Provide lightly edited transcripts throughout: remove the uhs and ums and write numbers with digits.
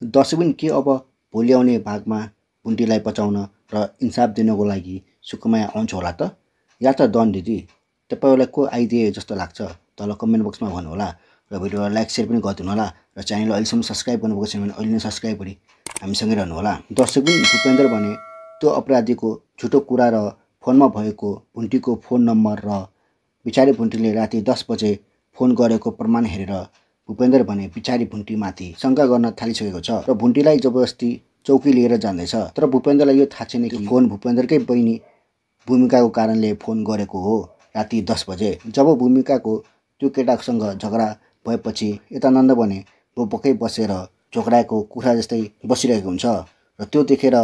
दसैँ पनि के अब भोलि आउने भागमा पुन्टीलाई बचाउन र इन्साफ दिनको लागि सुकुमाया आउँछ होला त, या त डन दिदी? तपाईँहरूलाई को आइदिए जस्तो लाग्छ तल कमेन्ट बक्समा भन्नुहोला र भिडियोलाई लाइक सेयर पनि गरिदिनु होला र च्यानललाई अहिलेसम्म सब्सक्राइब गर्नुभएको छैन भने अहिले नै सब्सक्राइब गरी हामीसँगै रहनुहोला। दसैँ पनि भूपेन्द्र भने त्यो अपराधीको झुटो कुरा र फोनमा भएको भुन्टीको फोन नम्बर र बिचारी भुन्टीले राति 10 बजे फोन गरेको प्रमाण हेरेर भूपेन्द्र भने बिचारी भुन्टीमाथि शङ्का गर्न थालिसकेको छ र भुन्टीलाई जबरजस्ती चौकी लिएर जाँदैछ। तर भूपेन्द्रलाई यो थाहा छैन कि फोन भूपेन्द्रकै बहिनी भूमिकाको कारणले फोन गरेको हो राति 10 बजे। जब भूमिकाको त्यो केटासँग झगडा भएपछि यता नन्द भने भोकै बसेर झोक्राएको कुखुरा जस्तै बसिरहेको हुन्छ र त्यो देखेर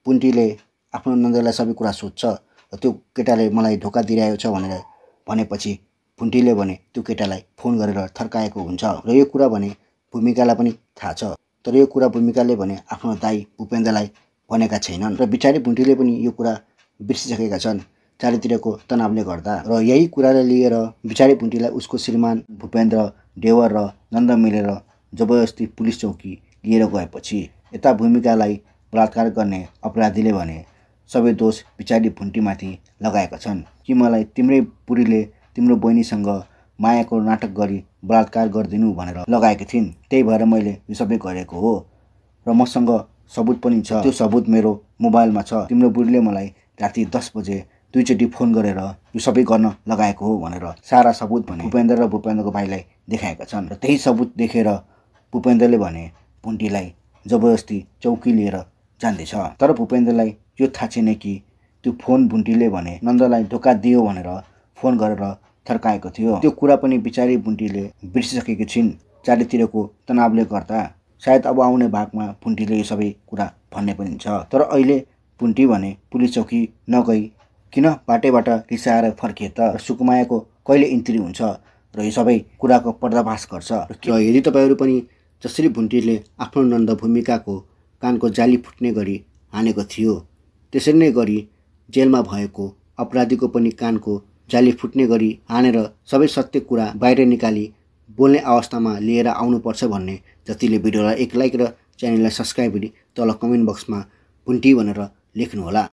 पुन्टीले आफ्नो नन्दलाई सबै कुरा सोध्छ र त्यो केटाले मलाई धोका दिइरहेको छ भनेर भनेपछि पुन्टीले भने त्यो केटालाई फोन गरेर थर्काएको हुन्छ र यो कुरा भने भूमिकालाई पनि थाहा छ। तर यो कुरा भूमिकाले भने आफ्नो दाइ भूपेन्द्रलाई भनेका छैनन् र बिचारी भुन्टीले पनि यो कुरा बिर्सिसकेका छन् चारैतिरको तनावले गर्दा। र यही कुरालाई लिएर बिचारी भुन्टीलाई उसको श्रीमान भूपेन्द्र, देवर र नन्द मिलेर जबरजस्ती पुलिस चौकी लिएर गएपछि यता भूमिकालाई बलात्कार गर्ने अपराधीले भने सबै दोष बिचारी भुन्टीमाथि लगाएका छन् कि मलाई तिम्रै बुढीले तिम्रो बहिनीसँग मायाको नाटक गरी बलात्कार गरिदिनु भनेर लगाएकी थिइन्, त्यही भएर मैले यो सबै गरेको हो र मसँग सबुत पनि छ। त्यो सबुत मेरो मोबाइलमा छ। तिम्रो बुढीले मलाई राति 10 बजे दुईचोटि फोन गरेर यो सबै गर्न लगाएको हो भनेर सारा सबुत भने भूपेन्द्र र भूपेन्द्रको भाइलाई देखाएका छन् र त्यही सबुत देखेर भूपेन्द्रले भने पुन्टीलाई जबरजस्ती चौकी लिएर जाँदैछ। तर भूपेन्द्रलाई यो थाहा छैन कि त्यो फोन भुन्टीले भने नन्दलाई धोका दियो भनेर फोन गरेर थर्काएको थियो। त्यो कुरा पनि बिचारी भुन्टीले बिर्सिसकेकी छिन् चारैतिरको तनावले गर्दा। सायद अब आउने भागमा पुन्टीले यो सबै कुरा भन्ने पनि छ। तर अहिले पुन्टी भने पुलिस चौकी नगई किन बाटैबाट रिसाएर फर्किए त? सुकुमायाको कहिले इन्ट्री हुन्छ र यो सबै कुराको पर्दाफास गर्छ। र यदि तपाईँहरू पनि जसरी भुन्टीले आफ्नो नन्द भूमिकाको कानको जाली फुट्ने गरी हानेको थियो त्यसरी नै गरी जेलमा भएको अपराधीको पनि कानको जाली फुट्ने गरी हानेर सबै सत्य कुरा बाहिर निकाली बोल्ने अवस्थामा लिएर आउनुपर्छ भन्ने जतिले भिडियोलाई एक लाइक र च्यानललाई सब्सक्राइब गरी तल कमेन्ट बक्समा भुन्टी भनेर लेख्नुहोला।